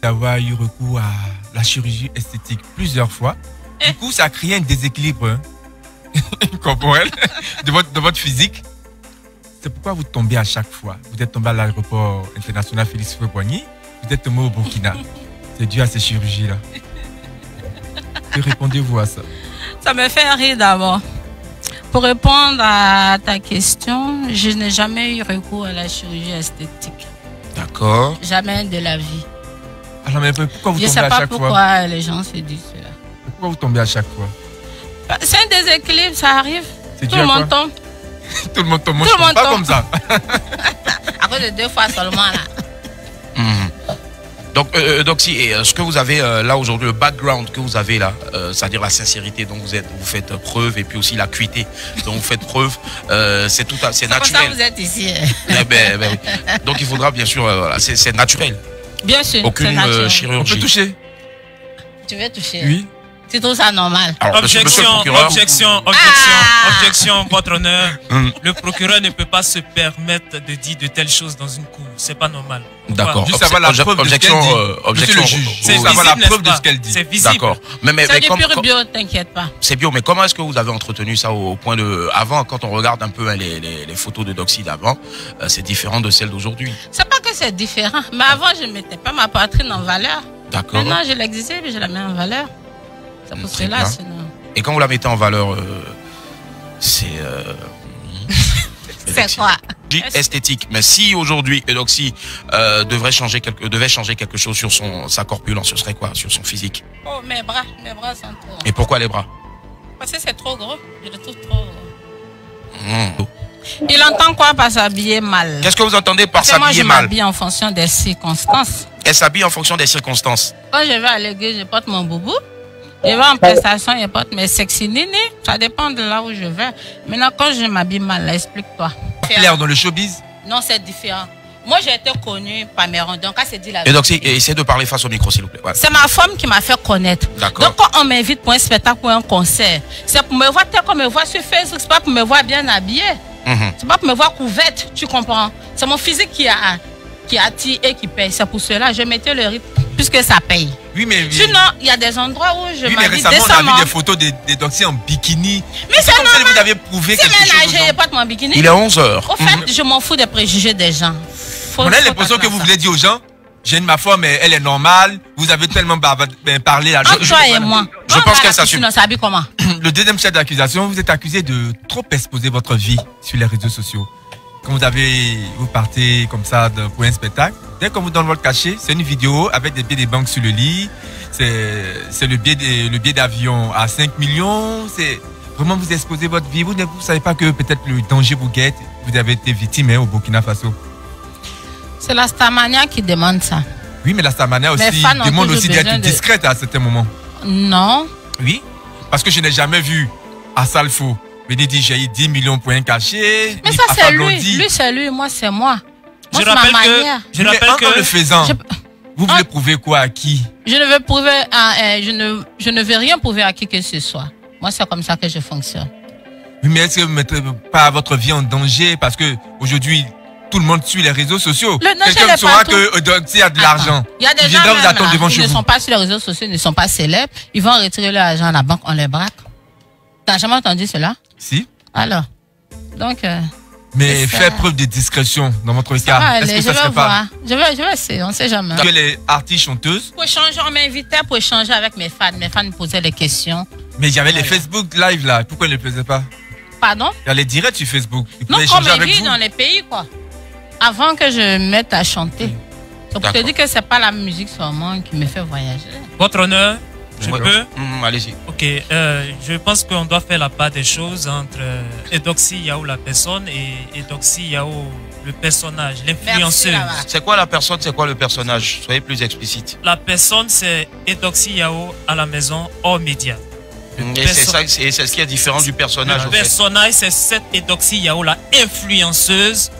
d'avoir eu recours à la chirurgie esthétique plusieurs fois. Du coup, ça a créé un déséquilibre corporel de votre physique. C'est pourquoi vous tombez à chaque fois. Vous êtes tombé à l'aéroport international Félix Houphouët-Boigny. Vous êtes tombé au Burkina. C'est dû à ces chirurgies-là. Que répondez-vous à ça? Ça me fait rire d'abord. Pour répondre à ta question, je n'ai jamais eu recours à la chirurgie esthétique. D'accord. Jamais de la vie. Alors, mais pourquoi vous Je ne tombez sais à pas chaque pourquoi fois? les gens se disent cela. Pourquoi vous tombez à chaque fois? C'est un déséquilibre, ça arrive. Tout le monde tombe. Tout le monde tombe. Moi, je ne tombe pas comme ça. À cause de 2 fois seulement là. Donc si ce que vous avez là aujourd'hui, le background que vous avez là, c'est-à-dire la sincérité dont vous faites preuve, et puis aussi l'acuité dont vous faites preuve, c'est naturel. Comme ça vous êtes ici. Oui. Donc il faudra bien sûr, voilà, c'est naturel. Bien sûr. Aucune chirurgie. On peut toucher? Tu veux toucher? Oui. Tu trouves ça normal? Alors, objection, votre honneur. Le procureur ne peut pas se permettre de dire de telles choses dans une cour. C'est pas normal. D'accord. Juste savoir la preuve de ce qu'elle dit. Objection. C'est savoir visible, la preuve de ce qu'elle dit. C'est visible. D'accord. Mais C'est du pur bio, t'inquiète pas. C'est bio, mais comment est-ce que vous avez entretenu ça au point de... Avant, quand on regarde un peu les photos de Doxy d'avant, c'est différent de celles d'aujourd'hui. C'est pas que c'est différent, mais avant je ne mettais pas ma poitrine en valeur. D'accord. Maintenant je l'exerce et je la mets en valeur. C'est pour cela, sinon... Et quand vous la mettez en valeur, c'est... C'est quoi? Esthétique. Mais si aujourd'hui Eudoxie devait changer quelque chose sur sa corpulence, ce serait quoi? Sur son physique? Oh, mes bras sont trop... Et pourquoi les bras? Parce que c'est trop gros, je le trouve trop gros. Il entend quoi par s'habiller mal? Qu'est-ce que vous entendez par s'habiller mal? Moi je m'habille en fonction des circonstances. Elle s'habille en fonction des circonstances. Quand je vais à l'église, je porte mon boubou. Je vais en prestation, je porte mes sexy nini. Ça dépend de là où je vais. Maintenant, quand je m'habille mal, explique-toi. Claire dans le showbiz? Non, c'est différent. Moi, j'ai été connue par mes rondons. Quand c'est dit la vérité. Et donc, essayez de parler face au micro, s'il vous plaît. Ouais. C'est ma femme qui m'a fait connaître. D'accord. Donc, quand on m'invite pour un spectacle ou un concert, c'est pour me voir tel qu'on me voit sur Facebook. C'est pas pour me voir bien habillée. C'est pas pour me voir couverte, tu comprends? C'est mon physique qui attire et qui paye. C'est pour cela que je mettais le rythme, puisque ça paye. Oui, mais... Sinon, il y a des endroits où je m'habille récemment, décemment. on a vu des photos des Doxy en bikini. Mais c'est normal. Vous avez prouvé quelque chose. Si je porte mon bikini. Il est 11h. Au fait, je m'en fous des préjugés des gens. On a l'impression que vous voulez dire aux gens, j'ai ma forme, elle est normale. Vous avez tellement parlé là. Toi et moi. Je pense qu'elle s'assume. On s'habille comment? Le deuxième chef d'accusation, vous êtes accusé de trop exposer votre vie sur les réseaux sociaux. Quand vous partez comme ça pour un spectacle, dès qu'on vous donne votre cachet, c'est une vidéo avec des billets de banque sur le lit. C'est le billet d'avion à 5 millions. C'est vraiment vous exposez votre vie. Vous ne savez pas que peut-être le danger vous guette. Vous avez été victime au Burkina Faso. C'est la Starmania qui demande ça. Oui, mais la Starmania aussi demande aussi d'être discrète à certains moments. Non. Oui, parce que je n'ai jamais vu à Salfo me dire j'ai eu 10 millions pour un cachet. Mais ça c'est lui. Lui c'est lui, moi c'est moi. Je rappelle que en le faisant, vous voulez prouver quoi à qui? Je ne veux prouver je ne veux rien prouver à qui que ce soit. Moi c'est comme ça que je fonctionne. Oui, mais est-ce que vous ne mettez pas votre vie en danger parce que aujourd'hui tout le monde suit les réseaux sociaux? Quelqu'un saura que Doxy a de l'argent. Il y a des gens qui ne sont pas sur les réseaux sociaux, ne sont pas célèbres. Ils vont retirer leur argent à la banque, on les braque. T'as jamais entendu cela? Si. Alors, donc... mais faites preuve de discrétion dans votre cas. Est-ce que ça serait pas... Je vais essayer, on ne sait jamais. Que les artistes chanteuses... Pour échanger, on m'invitait pour échanger avec mes fans. Mes fans me posaient des questions. Mais il y avait les Facebook Live là. Pourquoi ils ne le faisaient pas? Pardon? Il y a les directs sur Facebook. Non, qu'on m'invite dans les pays, quoi. Avant que je me mette à chanter. Donc, je te dis que ce n'est pas la musique seulement qui me fait voyager. Votre honneur, je peux? Allez-y. Ok, je pense qu'on doit faire la part des choses entre Eudoxie Yao, la personne, et Eudoxie Yao, le personnage, l'influenceuse. C'est quoi la personne, c'est quoi le personnage? Soyez plus explicite. La personne, c'est Eudoxie Yao à la maison hors média. Et c'est ce qui est différent du personnage. Le personnage, c'est cette Eudoxie Yao, la influenceuse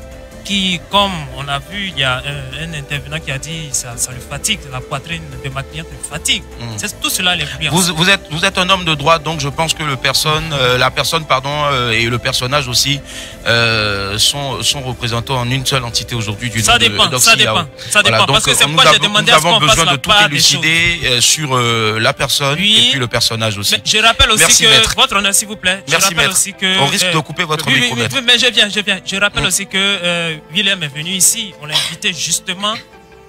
qui, comme on a vu, il y a un intervenant qui a dit ça le fatigue, la poitrine de ma cliente le fatigue. C'est tout cela l'influence. Vous êtes un homme de droite, donc je pense que la personne et le personnage aussi sont représentés en une seule entité aujourd'hui du Ça dépend, voilà, parce que c'est pourquoi j'ai demandé à ce qu'on fasse la part des choses. Nous avons besoin de tout élucider sur la personne et puis le personnage aussi. Mais je rappelle aussi Merci, que, maître. votre honneur s'il vous plaît, Merci, je rappelle maître. aussi que... On risque de couper votre micro, maître. Mais je viens. Je rappelle aussi que Willem est venu ici, on l'a invité justement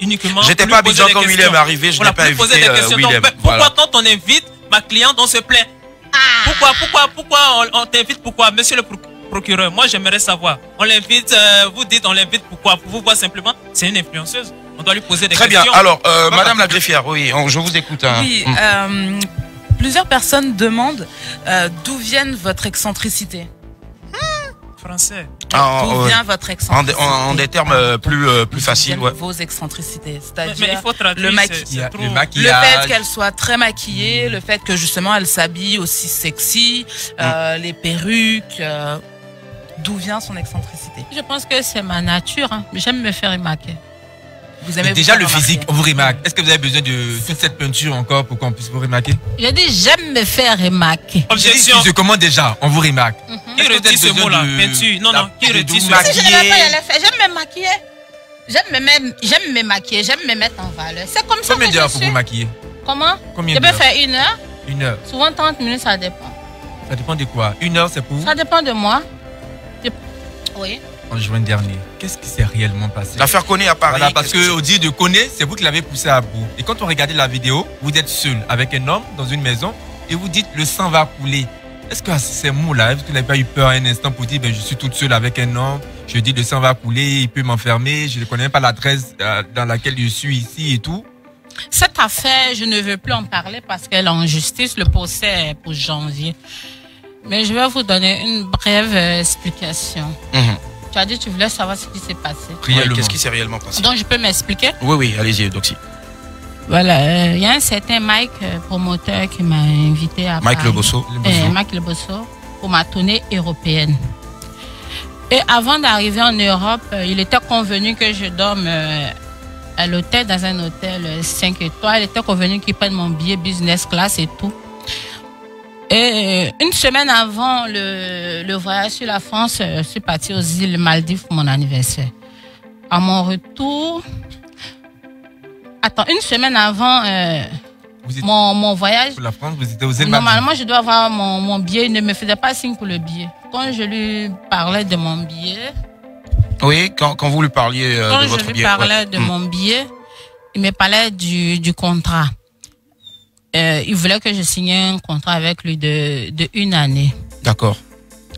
uniquement. J'étais pas Abidjan quand Willem est arrivé, je n'ai pas invité Willem. Pourquoi quand on invite ma cliente, on se plaint? Pourquoi on t'invite? Pourquoi, monsieur le procureur? Moi j'aimerais savoir. On l'invite, vous dites on l'invite pourquoi? Pour vous voir simplement, c'est une influenceuse. On doit lui poser des questions. Très bien, alors madame la greffière, oui, je vous écoute. Hein. Oui, plusieurs personnes demandent d'où viennent votre excentricité. Français. D'où vient votre excentricité? En des termes plus faciles, ouais. Vos excentricités, Mais il c'est-à-dire faut traduire, le Le le maquillage. fait qu'elle soit très maquillée, le fait que justement elle s'habille aussi sexy, les perruques, d'où vient son excentricité? Je pense que c'est ma nature. Hein. J'aime me faire remarquer. Vous aimez Déjà vous le faire physique, remarquer. on vous remarque. Est-ce que vous avez besoin de toute cette peinture encore pour qu'on puisse vous remarquer? Je dis j'aime me faire remarquer. Objection. Je commande déjà, on vous remarque. Qui retire ce mot-là? Peinture. Non, qui retire ce mot? Si je ne vais pas y aller faire, j'aime me maquiller. J'aime me maquiller, j'aime me mettre en valeur. C'est comme ça Combien que d'heures je pour suis. vous maquiller? Comment? Combien Je peux d'heures? faire 1 heure. 1 heure. Souvent 30 minutes, ça dépend. Ça dépend de quoi? 1 heure, c'est pour vous? Ça dépend de moi. Oui. En juin dernier, qu'est-ce qui s'est réellement passé? L'affaire Koné à Paris. Voilà, parce que au dire de Koné, c'est vous qui l'avez poussé à bout. Et quand on regardait la vidéo, vous êtes seul avec un homme dans une maison et vous dites le sang va couler. Est-ce que ces mots-là, est-ce que vous n'avez pas eu peur un instant pour dire ben, je suis toute seule avec un homme, je dis le sang va couler, il peut m'enfermer, je ne connais même pas l'adresse dans laquelle je suis ici et tout? Cette affaire, je ne veux plus en parler parce qu'elle est en justice. Le procès est pour janvier. Mais je vais vous donner une brève explication. Tu as dit que tu voulais savoir ce qui s'est passé. Ouais, qu'est-ce qui s'est réellement passé? Donc, je peux m'expliquer? Oui, allez-y, Doxy. Voilà, il y a un certain Mike, promoteur, qui m'a invité à Mike Paris. Le Bosso. Mike Le Bosso, pour ma tournée européenne. Et avant d'arriver en Europe, il était convenu que je dorme à l'hôtel, dans un hôtel 5 étoiles. Il était convenu qu'il prenne mon billet business class et tout. Et une semaine avant le voyage sur la France, je suis partie aux îles Maldives pour mon anniversaire. À mon retour, une semaine avant mon voyage, Pour la France, vous étiez aux îles Maldives. normalement je dois avoir mon billet. Il ne me faisait pas signe pour le billet. Quand je lui parlais de mon billet, Oui, quand vous lui parliez de votre quand je lui billet. parlais de mon billet, il me parlait du contrat. Il voulait que je signe un contrat avec lui de 1 année. D'accord.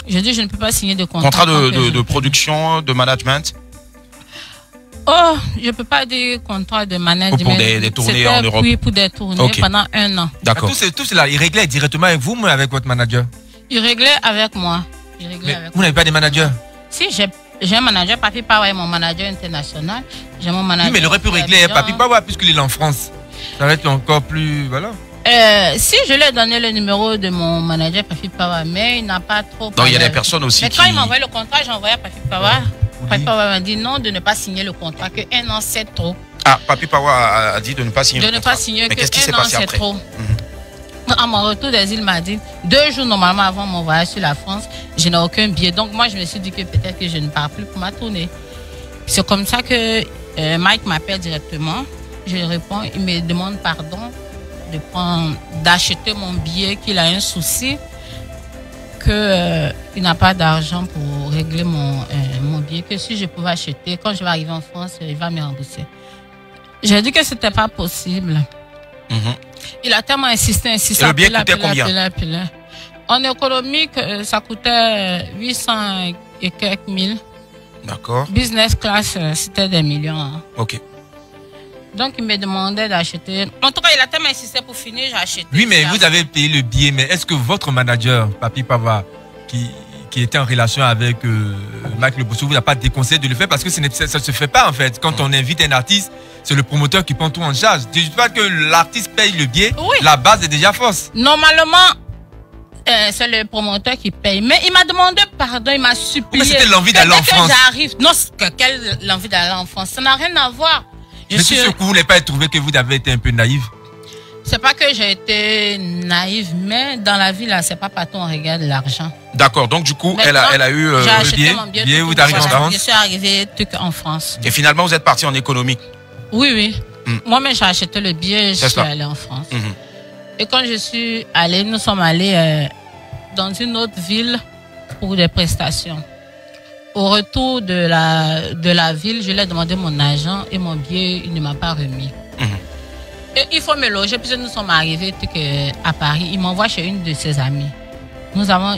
Je dis je ne peux pas signer de contrat. Contrat tant que de production, de management. Oh, je ne peux pas dire contrat de management. Ou pour des tournées en Europe. Oui, pour des tournées Ok. pendant 1 an. D'accord. Tout cela, il réglait directement avec vous, mais avec votre manager. Il réglait avec moi. Il réglait Mais avec vous n'avez pas de manager? Si, j'ai un manager, Papi Pawa est mon manager international. J'ai mon manager. Oui, mais il aurait pu régler Abidjan. Papi Pawa puisqu'il est en France. Ça va être encore plus. Voilà. Si je lui ai donné le numéro de mon manager Papi Pawa, mais il n'a pas trop. Donc il y a des personnes aussi Mais qui. quand il m'a envoyé le contrat, j'ai envoyé à Papi Pawa. Oui. Papi Pawa m'a dit non, de ne pas signer le contrat, que 1 an c'est trop. Ah, Papi Pawa a dit de ne pas signer. De le ne contrat. pas signer Mais qu'est-ce qui que s'est 1 an passé c'est après? trop. À mon retour des îles Maldives, 2 jours normalement avant mon voyage sur la France, je n'ai aucun billet. Donc moi je me suis dit que peut-être que je ne pars plus pour ma tournée. C'est comme ça que Mike m'appelle directement. Je lui réponds, il me demande pardon d'acheter mon billet, qu'il a un souci, qu'il n'a pas d'argent pour régler mon billet, que si je pouvais acheter, quand je vais arriver en France, il va me rembourser. J'ai dit que ce n'était pas possible. Il a tellement insisté. Et le billet coûtait combien? En économique, ça coûtait 800 et quelques mille. D'accord. Business class, c'était des millions. Hein. Ok. Donc, il me demandait d'acheter. En tout cas, il a tellement insisté pour finir, j'ai acheté. Oui, mais vous avez payé le billet. Mais est-ce que votre manager, Papi Pawa, qui était en relation avec Mike Le Bosso, vous n'a pas déconseillé de le faire? Parce que ça ne se fait pas en fait. Quand on invite un artiste, c'est le promoteur qui prend tout en charge. Je ne dis pas que l'artiste paye le billet, Oui. la base est déjà fausse. Normalement, c'est le promoteur qui paye. Mais il m'a demandé pardon, il m'a supplié. Mais c'était l'envie d'aller en France. J'arrive. Non, quelle l'envie d'aller en France? Ça n'a rien à voir. Je suis sûr que vous n'avez pas trouvé que vous avez été un peu naïve. C'est pas que j'ai été naïve, mais dans la vie, là, c'est pas partout on regarde l'argent. D'accord, donc du coup, Maintenant, elle a eu j'ai acheté billet, mon billet. billet, vous arrivez en France. Je suis arrivée en France. Et finalement, vous êtes parti en économie. Oui, oui. Moi-même, j'ai acheté le billet, je suis allée en France. Et quand je suis allée, nous sommes allés dans une autre ville pour des prestations. Au retour de la ville, je lui ai demandé mon argent et mon billet, il ne m'a pas remis. Et il faut me loger, puisque nous sommes arrivés à Paris. Il m'envoie chez une de ses amies.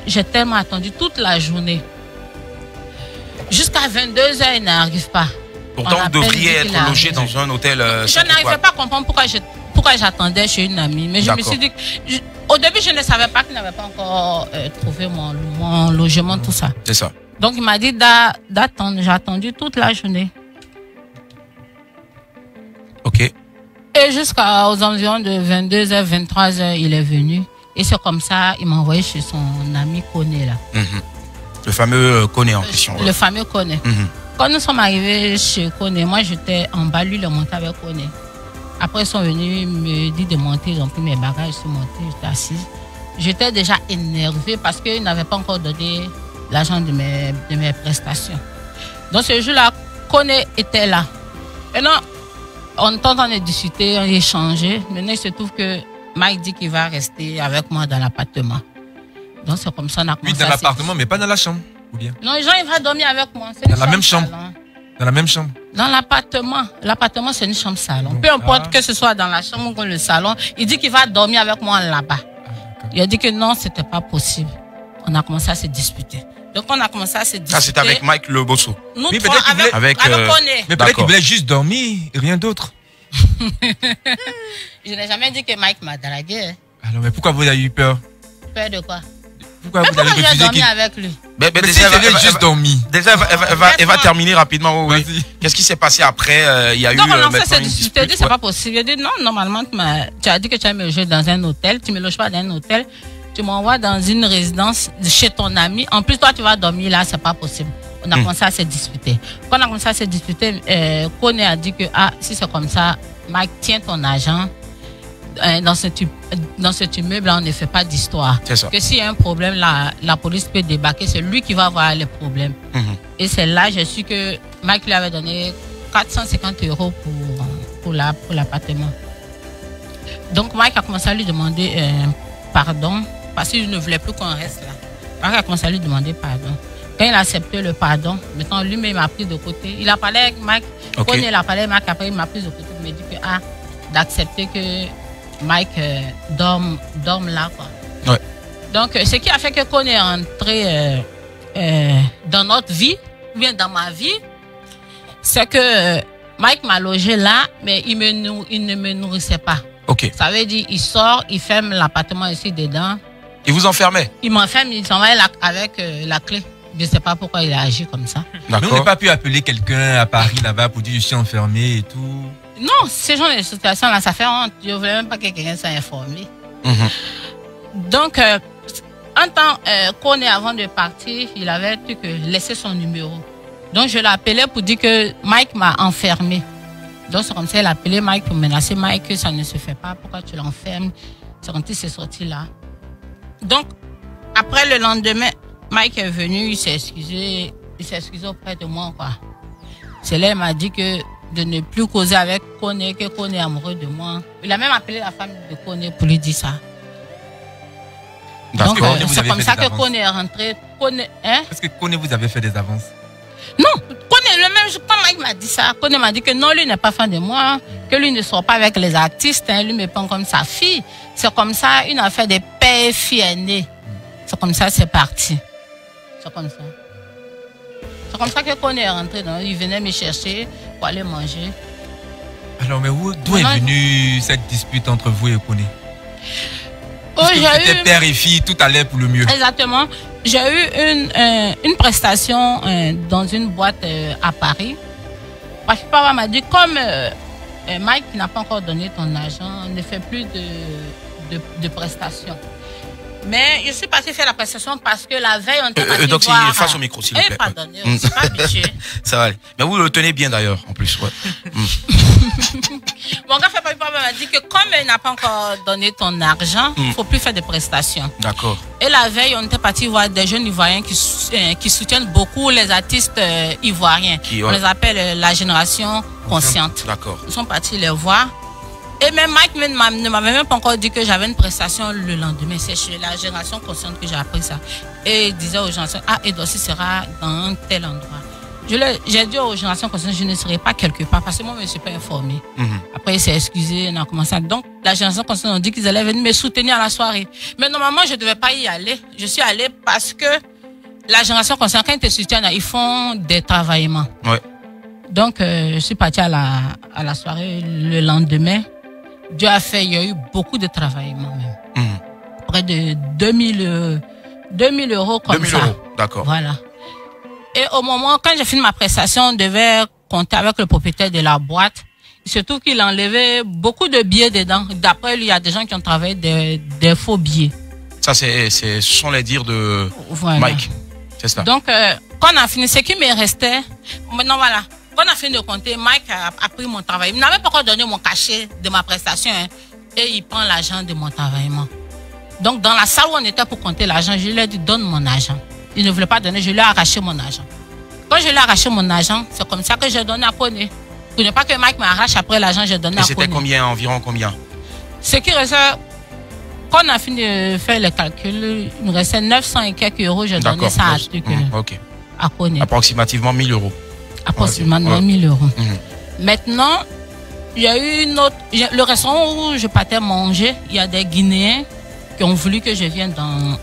J'ai tellement attendu toute la journée. Jusqu'à 22h, il n'arrive pas. Pourtant, vous devriez être logé dans un hôtel. Je n'arrivais pas à comprendre pourquoi j'attendais chez une amie. Mais je me suis dit, au début, je ne savais pas qu'il n'avait pas encore trouvé mon logement, tout ça. C'est ça. Donc, il m'a dit d'attendre. J'ai attendu toute la journée. Ok. Et jusqu'aux environs de 22h, 23h, il est venu. Et c'est comme ça, il m'a envoyé chez son ami Koné, là. Le fameux Koné en question. Le fameux Koné. Quand nous sommes arrivés chez Koné, moi j'étais en bas, lui il est monté avec Koné. Après ils sont venus me dire de monter, ils ont pris mes bagages, je suis montée, j'étais assise. J'étais déjà énervée parce qu'ils n'avaient pas encore donné l'argent de mes prestations. Donc ce jour-là, Koné était là. Maintenant, on est en train de discuter, on échangeait. Maintenant, il se trouve que Mike dit qu'il va rester avec moi dans l'appartement. Donc, c'est comme ça qu'on a commencé. Oui, dans l'appartement, mais pas dans la chambre, ou bien? Non, Jean, il va dormir avec moi. Dans la même chambre? Dans la même chambre? Dans l'appartement. L'appartement, c'est une chambre salon. Peu importe que ce soit dans la chambre ou dans le salon, il dit qu'il va dormir avec moi là-bas. Il a dit que non, c'était pas possible. On a commencé à se disputer. Donc, on a commencé à se disputer. Ah, c'était avec Mike Le Bosso. Nous trois, avec Koné. Mais peut-être qu'il voulait juste dormir, rien d'autre. Je n'ai jamais dit que Mike m'a dragué. Alors, mais pourquoi vous avez eu peur? Peur de quoi? Pourquoi vous avez refusé dormi avec lui? Mais déjà, elle va juste dormir. Déjà, elle va terminer rapidement. Oui. Qu'est-ce qui s'est passé après? Il y a eu. Donc, on a fait cette dispute. C'est pas possible. Il a dit non, normalement, tu as dit que tu as me loger dans un hôtel. Tu me loges pas dans un hôtel. Tu m'envoies dans une résidence chez ton ami. En plus, toi, tu vas dormir là, c'est pas possible. On a commencé à se disputer. Quand on a commencé à se disputer, Koné a dit que si c'est comme ça, Mike, tiens ton argent. Dans cet immeuble, là, on ne fait pas d'histoire. Que s'il y a un problème, la police peut débarquer. C'est lui qui va avoir les problèmes. Et c'est là, je suis que Mike lui avait donné 450 € pour l'appartement. Donc, Mike a commencé à lui demander pardon. Parce qu'il ne voulait plus qu'on reste là. Mike a commencé à lui demander pardon. Quand il a accepté le pardon, maintenant lui-même m'a pris de côté. Il a parlé avec Mike. Quand il a parlé avec Mike, après il m'a pris de côté. Il m'a dit que d'accepter que Mike dorme là, quoi. Ouais. Donc, ce qui a fait que Koné est entré dans notre vie, ou bien dans ma vie, c'est que Mike m'a logé là, mais il ne me nourrissait pas. Ok. Ça veut dire, il sort, il ferme l'appartement ici dedans. Il vous enfermait? Il m'enferme, il s'en va avec la clé. Je ne sais pas pourquoi il a agi comme ça. Mais on n'a pas pu appeler quelqu'un à Paris là-bas pour dire je suis enfermé et tout. Non, ces genre de situations-là, ça fait honte. Je ne voulais même pas que quelqu'un soit informé. Donc, en temps qu'on est avant de partir, il avait laissé son numéro. Donc, je l'appelais pour dire que Mike m'a enfermé. Donc, c'est comme ça, il a appelé Mike pour menacer Mike que ça ne se fait pas. Pourquoi tu l'enfermes? C'est quand il s'est sorti là. Donc, après le lendemain, Mike est venu, il s'est excusé auprès de moi, quoi. C'est là, il m'a dit que de ne plus causer avec Koné, que Koné est amoureux de moi. Il a même appelé la femme de Koné pour lui dire ça. Donc, c'est comme ça que Koné est rentré. Est-ce que Koné vous avait fait des avances? Non, Koné, le même jour, quand Mike m'a dit ça, Koné m'a dit que non, lui n'est pas fan de moi, que lui ne sort pas avec les artistes, lui me prend comme sa fille. C'est comme ça, une affaire de père et fille aînée. C'est comme ça, c'est parti. C'est comme ça. C'est comme ça que Koné est rentré. Il venait me chercher pour aller manger. Alors, mais d'où est venue cette dispute entre vous et Koné? Parce que vous étiez père et fille, tout allait pour le mieux. Exactement. J'ai eu une prestation dans une boîte à Paris. Parce que papa m'a dit, comme Mike n'a pas encore donné ton argent, ne fait plus de prestations. Mais je suis partie faire la prestation parce que la veille, on était parti donc, voir... face au micro, s'il vous plaît. Pardonnez, je ne suis pas habituée. Ça va aller. Mais vous le tenez bien d'ailleurs, en plus. Ouais. Mon gars m'a dit que comme il n'a pas encore donné ton argent, il ne faut plus faire de prestations. D'accord. Et la veille, on était parti voir des jeunes Ivoiriens qui soutiennent beaucoup les artistes ivoiriens. On les appelle la génération consciente. D'accord. Ils sont partis les voir. Et même Mike ne m'avait même pas encore dit que j'avais une prestation le lendemain. C'est chez la génération consciente que j'ai appris ça. Et il disait aux gens, Edoucey sera dans un tel endroit. J'ai dit aux générations conscientes, je ne serai pas quelque part parce que moi, je ne me suis pas informé. Après, il s'est excusé, on a commencé à... Donc, la génération consciente a dit qu'ils allaient venir me soutenir à la soirée. Mais normalement, je ne devais pas y aller. Je suis allée parce que la génération consciente, quand ils te soutiennent, ils font des travaillements. Ouais. Donc, je suis partie à la soirée le lendemain. Dieu a fait, il y a eu beaucoup de travaillements même. Près de 2000 euros comme 2000 ça. euros, d'accord. Voilà. Et au moment, quand j'ai fini ma prestation, on devait compter avec le propriétaire de la boîte. Il se trouve qu'il enlevait beaucoup de billets dedans. D'après lui, il y a des gens qui ont travaillé des faux billets. Ça, ce sont les dires de Mike. C'est ça. Donc, quand on a fini, ce qui me restait, maintenant voilà. Quand on a fini de compter, Mike a pris mon travail. Il n'avait pas encore donné mon cachet de ma prestation. Et il prend l'argent de mon travaillement. Donc, dans la salle où on était pour compter l'argent, je lui ai dit, donne mon argent. Il ne voulait pas donner, je lui ai arraché mon argent. Quand je lui ai arraché mon argent, c'est comme ça que j'ai donné à Koné. Pour ne pas que Mike m'arrache après l'argent, j'ai donné à Koné. Et c'était combien, environ combien? Ce qui restait, quand on a fini de faire le calcul, il me restait 900 et quelques euros, j'ai donné ça à Koné. Approximativement 1000 euros. Approximativement 1000 euros. Maintenant, il y a eu une autre. Le restaurant où je partais manger, il y a des Guinéens qui ont voulu que je vienne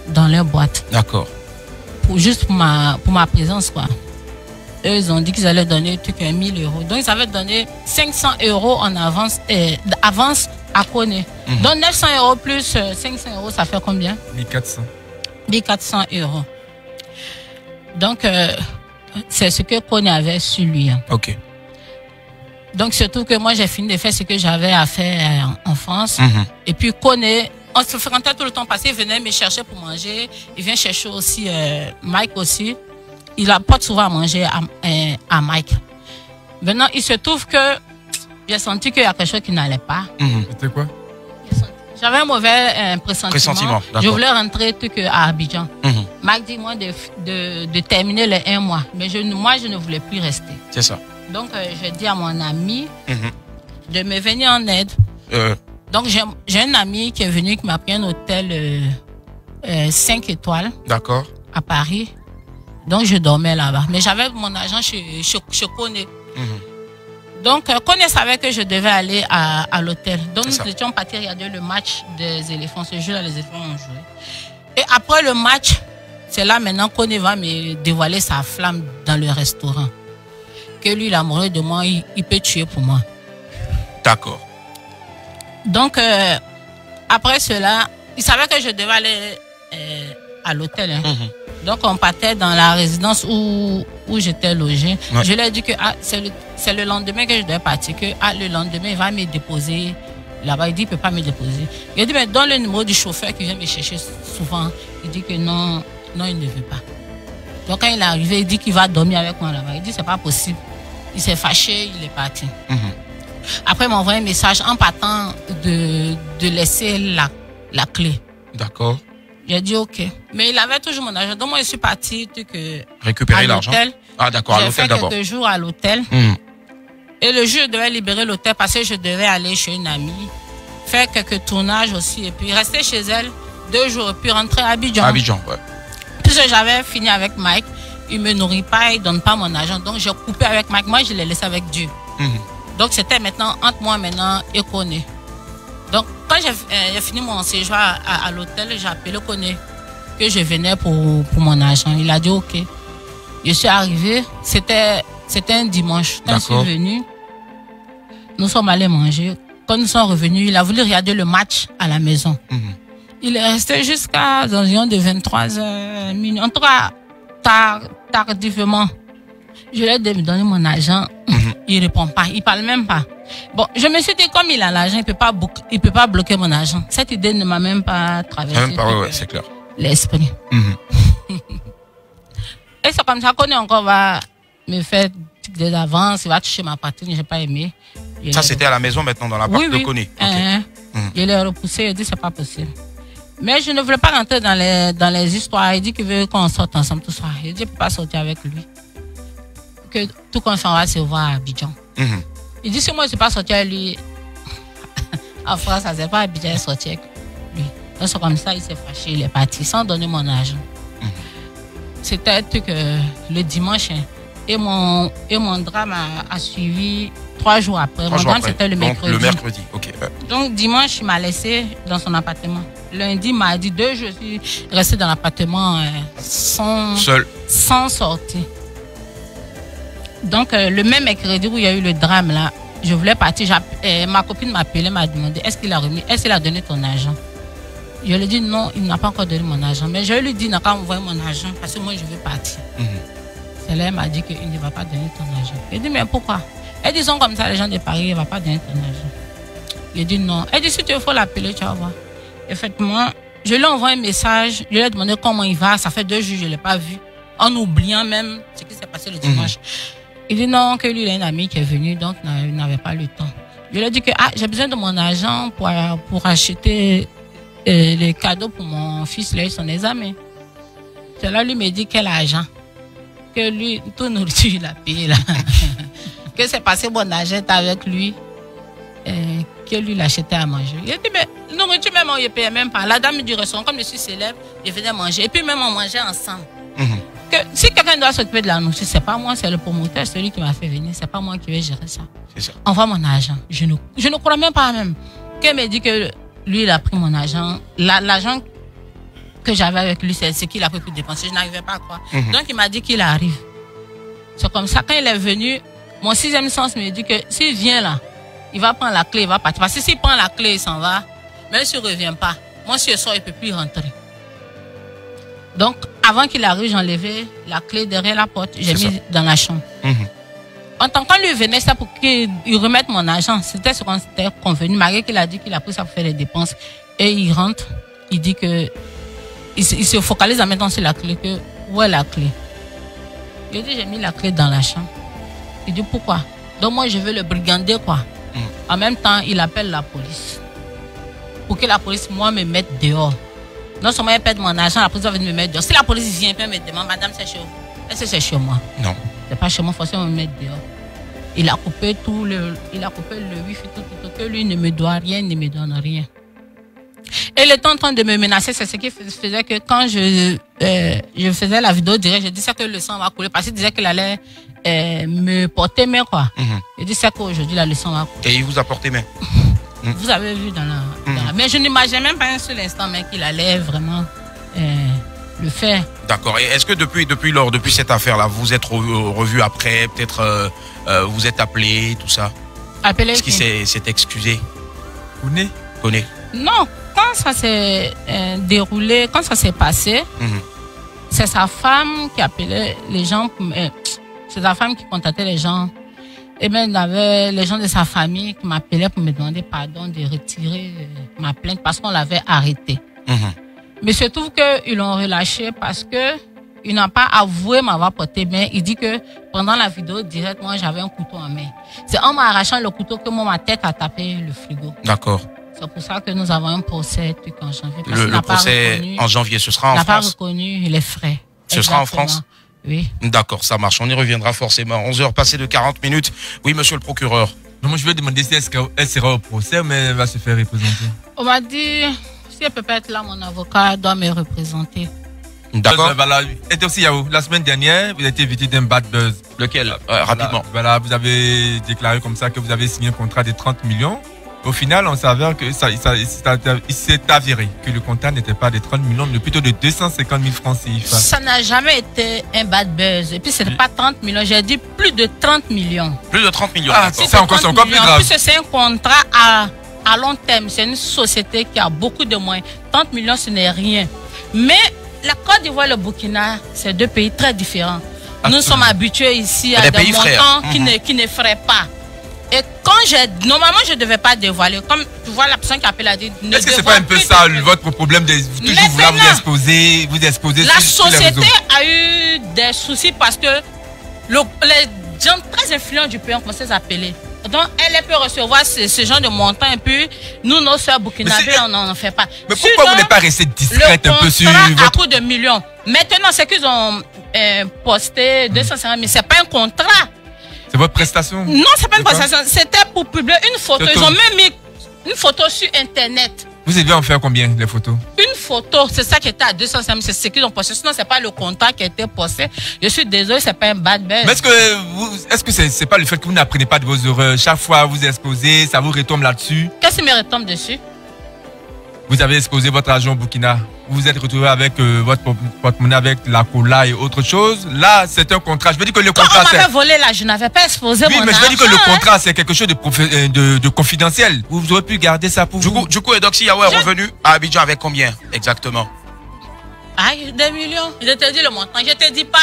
dans leur boîte. D'accord. Juste pour ma présence, quoi. Eux, ils ont dit qu'ils allaient donner 1000 euros. Donc, ils avaient donné 500 euros en avance, avance à Koné. Donc, 900 euros plus 500 euros, ça fait combien? 1400. 1400 euros. Donc, c'est ce que Koné avait sur lui. Ok. Donc, surtout que moi, j'ai fini de faire ce que j'avais à faire en France. Et puis, Koné, on se fréquentait tout le temps parce qu'il venait me chercher pour manger. Il vient chercher aussi Mike aussi. Il apporte souvent à manger à Mike. Maintenant, il se trouve que j'ai senti qu'il y a quelque chose qui n'allait pas. C'était quoi? J'avais un mauvais pressentiment. Je voulais rentrer à Abidjan. Mike dit moi de terminer les 1 mois. Mais moi, je ne voulais plus rester. C'est ça. Donc, j'ai dit à mon ami de me venir en aide. Donc, j'ai un ami qui est venu, qui m'a pris un hôtel 5 étoiles. D'accord. À Paris. Donc, je dormais là-bas. Mais j'avais mon argent chez Koné. Donc, Koné savait que je devais aller à l'hôtel. Donc, nous étions partis regarder le match des éléphants. Ce jour-là, les éléphants ont joué. Et après le match, c'est là maintenant Koné va me dévoiler sa flamme dans le restaurant. Que lui, l'amoureux de moi, il peut tuer pour moi. D'accord. Donc, après cela, il savait que je devais aller à l'hôtel. Donc, on partait dans la résidence où j'étais logé. Je lui ai dit que c'est le lendemain que je devais partir. Que le lendemain, il va me déposer là-bas. Il dit qu'il ne peut pas me déposer. Il a dit, mais donne le numéro du chauffeur qui vient me chercher souvent. Il dit que non, il ne veut pas. Donc, quand il est arrivé, il dit qu'il va dormir avec moi là-bas. Il dit, c'est pas possible. Il s'est fâché, il est parti. Après, il m'a envoyé un message en partant de laisser la clé. D'accord. J'ai dit OK. Mais il avait toujours mon argent. Donc, moi, je suis partie récupérer l'argent. Ah, d'accord, à l'hôtel d'abord. J'ai fait quelques jours à l'hôtel. Et le jour, je devais libérer l'hôtel parce que je devais aller chez une amie, faire quelques tournages aussi, et puis rester chez elle 2 jours, et puis rentrer à Abidjan. Abidjan, ouais. Puisque j'avais fini avec Mike, il ne me nourrit pas, il ne donne pas mon argent. Donc, j'ai coupé avec Mike. Moi, je l'ai laissé avec Dieu. Donc, c'était maintenant entre moi et Koné. Donc, quand j'ai fini mon séjour à l'hôtel, j'ai appelé Koné que je venais pour mon argent. Il a dit OK. Je suis arrivé, c'était un dimanche. Quand je suis venu, nous sommes allés manger. Quand nous sommes revenus, il a voulu regarder le match à la maison. Il est resté jusqu'à environ de 23h minuit. En tout cas, tardivement. Je lui ai donné mon argent. Il répond pas, il parle même pas. Bon, je me suis dit, comme il a l'argent, il peut pas bloquer mon argent. Cette idée ne m'a même pas traversé. Même pas, ouais, c'est clair. L'esprit. Et c'est comme ça qu'on est encore va me faire des avances, il va toucher ma poitrine, j'ai pas aimé. Ça, c'était à la maison maintenant, dans la partie de Koné. Je l'ai repoussé, il a dit c'est pas possible. Mais je ne voulais pas rentrer dans les histoires. Il dit qu'il veut qu'on sorte ensemble tout ça. Il dit je ne peux pas sortir avec lui. Que tout comme ça, on va se voir à Abidjan. Il dit si moi je ne suis pas sorti avec lui, en France, ça ne s'est pas Abidjan de sortir avec lui. Donc c'est comme ça, il s'est fâché, il est parti sans donner mon argent. C'était un truc le dimanche. Et mon drame a suivi 3 jours après. Mon drame, c'était le mercredi. Le mercredi, ok. Donc, dimanche, il m'a laissé dans son appartement. Lundi, mardi, 2 jours, je suis restée dans l'appartement sans sortir. Donc, le même mercredi où il y a eu le drame, là, je voulais partir. Ma copine m'appelait, m'a demandé est-ce qu'il a donné ton argent? Je lui ai dit non, il n'a pas encore donné mon argent. Mais je lui ai dit, il n'a pas envoyé mon argent parce que moi, je veux partir. C'est là, elle m'a dit qu'il ne va pas donner ton argent. Elle dit, mais pourquoi? Elle dit, comme ça, les gens de Paris, il ne va pas donner ton argent. Il dit non. Elle dit, si tu veux, il faut l'appeler, tu vas voir. Effectivement, je lui ai envoyé un message, je lui ai demandé comment il va. Ça fait 2 jours, je ne l'ai pas vu. En oubliant même ce qui s'est passé le dimanche. Il dit non, que lui, il a une amie qui est venue, donc il n'avait pas le temps. Je lui ai dit que j'ai besoin de mon argent pour acheter les cadeaux pour mon fils, là, son examen. C'est là, lui me dit quel argent. Que lui, tout nourriture, il a payé là. Que c'est passé mon argent avec lui. Que lui l'achetait à manger. Il a dit, mais nourriture même, on ne payait même pas. La dame du restaurant, comme je suis célèbre, je venais manger. Et puis même on mangeait ensemble. Que, si quelqu'un doit s'occuper de la nourriture, c'est pas moi, c'est le promoteur, celui qui m'a fait venir. C'est pas moi qui vais gérer ça. C'est ça. Envoie mon argent. Je ne crois même pas même. Qu'elle me dit que lui, il a pris mon argent. L'argent que j'avais avec lui, c'est ce qu'il a pris pour dépenser. Je n'arrivais pas à croire. Donc, il m'a dit qu'il arrive. C'est comme ça, quand il est venu, mon 6e sens me dit que s'il vient là, il va prendre la clé, il va partir. Parce que s'il prend la clé, il s'en va. Même s'il ne revient pas, moi, si je sors, il ne peut plus rentrer. Donc, avant qu'il arrive, j'ai enlevé la clé derrière la porte. J'ai mis dans la chambre. En tant que lui venait, c'est pour qu'il remette mon argent. C'était ce qu'on s'était convenu. Malgré qu'il a dit qu'il a pris ça pour faire les dépenses. Et il rentre, il dit que il se focalise en mettant sur la clé. Que, où est la clé? Il dit, j'ai mis la clé dans la chambre. Il dit, pourquoi? Donc moi, je veux le brigander, quoi. En même temps, il appelle la police. Pour que la police, moi, me mette dehors. Non seulement il perd mon argent, la police va venir me mettre dehors. Si la police vient, elle me demande, madame, c'est chez vous. Est-ce que c'est chez moi? Non. C'est pas chez moi, forcément me mettre dehors. Il a coupé il a coupé le wifi, tout, que lui ne me doit rien, ne me donne rien. Et il était en train de me menacer, c'est ce qui faisait que quand je faisais la vidéo direct, je disais que le sang va couler parce qu'il disait qu'il allait me porter main, quoi. Je disais qu'aujourd'hui, le sang va couler. Et il vous a porté main? Vous avez vu dans la... Mais je n'imaginais même pas un seul instant qu'il allait vraiment le faire. D'accord. Et est-ce que depuis cette affaire-là, vous êtes revu après, peut-être vous êtes appelé, tout ça? Appelé? Est-ce qu'il s'est excusé? Koné? Non. Quand ça s'est déroulé, quand ça s'est passé, c'est sa femme qui appelait les gens, c'est sa femme qui contactait les gens. Et bien, il y avait les gens de sa famille qui m'appelaient pour me demander pardon de retirer ma plainte parce qu'on l'avait arrêté. Mais il se trouve qu'ils l'ont relâché parce qu'il n'a pas avoué m'avoir porté main. Il dit que pendant la vidéo directe, moi, j'avais un couteau en main. C'est en m'arrachant le couteau que moi, ma tête a tapé le frigo. D'accord. C'est pour ça que nous avons un procès en janvier. Le procès en janvier, ce sera en France? Il n'a pas reconnu les frais. Ce sera en France? Oui. D'accord, ça marche. On y reviendra forcément. 11h passées de 40 minutes. Oui, monsieur le procureur. Non, moi, je vais demander si elle sera au procès, mais elle va se faire représenter. On m'a dit, si elle peut pas être là, mon avocat doit me représenter. D'accord. Voilà. Et aussi, la semaine dernière, vous avez été victime d'un bad buzz. Lequel? Rapidement. Voilà, vous avez déclaré comme ça que vous avez signé un contrat de 30 millions. Au final, on s'avère que il s'est avéré que le contrat n'était pas de 30 millions, mais plutôt de 250 000 francs CFA. Ça n'a jamais été un bad buzz. Et puis, ce n'est pas 30 millions, j'ai dit plus de 30 millions. Plus de 30 millions. Ah, c'est encore plus grave. En plus, c'est un contrat à long terme. C'est une société qui a beaucoup de moyens. 30 millions, ce n'est rien. Mais la Côte d'Ivoire et le Burkina, c'est 2 pays très différents. Nous sommes habitués ici à des des pays frères. montants qui n'effraient pas. Et quand normalement, je ne devais pas dévoiler. Comme tu vois, la personne qui appelle a dit. Est-ce que c'est pas un peu ça votre problème de toujours vouloir vous exposer La société a eu des soucis parce que les gens très influents du pays ont commencé à s'appeler. Donc, elle peut recevoir ce genre de montant et puis nous, nos soeurs burkinabés, on n'en fait pas. Mais pourquoi vous n'êtes pas resté discrète un peu sur votre... à coup de millions. Maintenant, c'est qu'ils ont posté 250 000. C'est pas un contrat. C'est votre prestation? Non, c'est pas une prestation. C'était pour publier une photo. Ils ont même mis une photo sur Internet. Vous avez en faire combien, les photos? Une photo, c'est ça qui était à 250 000. C'est ce qu'ils ont posté. Sinon, c'est pas le contrat qui a été posté. Je suis désolé, c'est pas un bad buzz. Mais est-ce que c'est pas le fait que vous n'apprenez pas de vos erreurs? Chaque fois, vous exposez, ça vous retombe là-dessus? Qu'est-ce qui me retombe dessus? Vous avez exposé votre argent au Burkina. Vous vous êtes retrouvé avec votre porte-monnaie, avec la cola et autre chose. Là, c'est un contrat. Je veux dire que le contrat. Quand on m'avait volé là, je n'avais pas exposé mon argent. Oui, mais je veux dire que le contrat, c'est quelque chose de confidentiel. Vous aurez pu garder ça pour vous. Du coup, Edoxy Yaoua est revenu à Abidjan avec combien exactement? Ah, des millions. Je te dis le montant. Je te dis pas.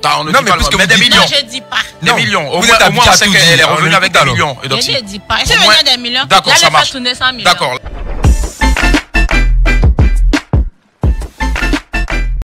Non, mais puisque mais des millions. Non, je dis pas. Des millions. Au moins, on sait qu'elle est revenue avec des millions. Je ne dis pas. Si vous avez des millions, d'accord, ça marche. tourner 100 millions. D'accord,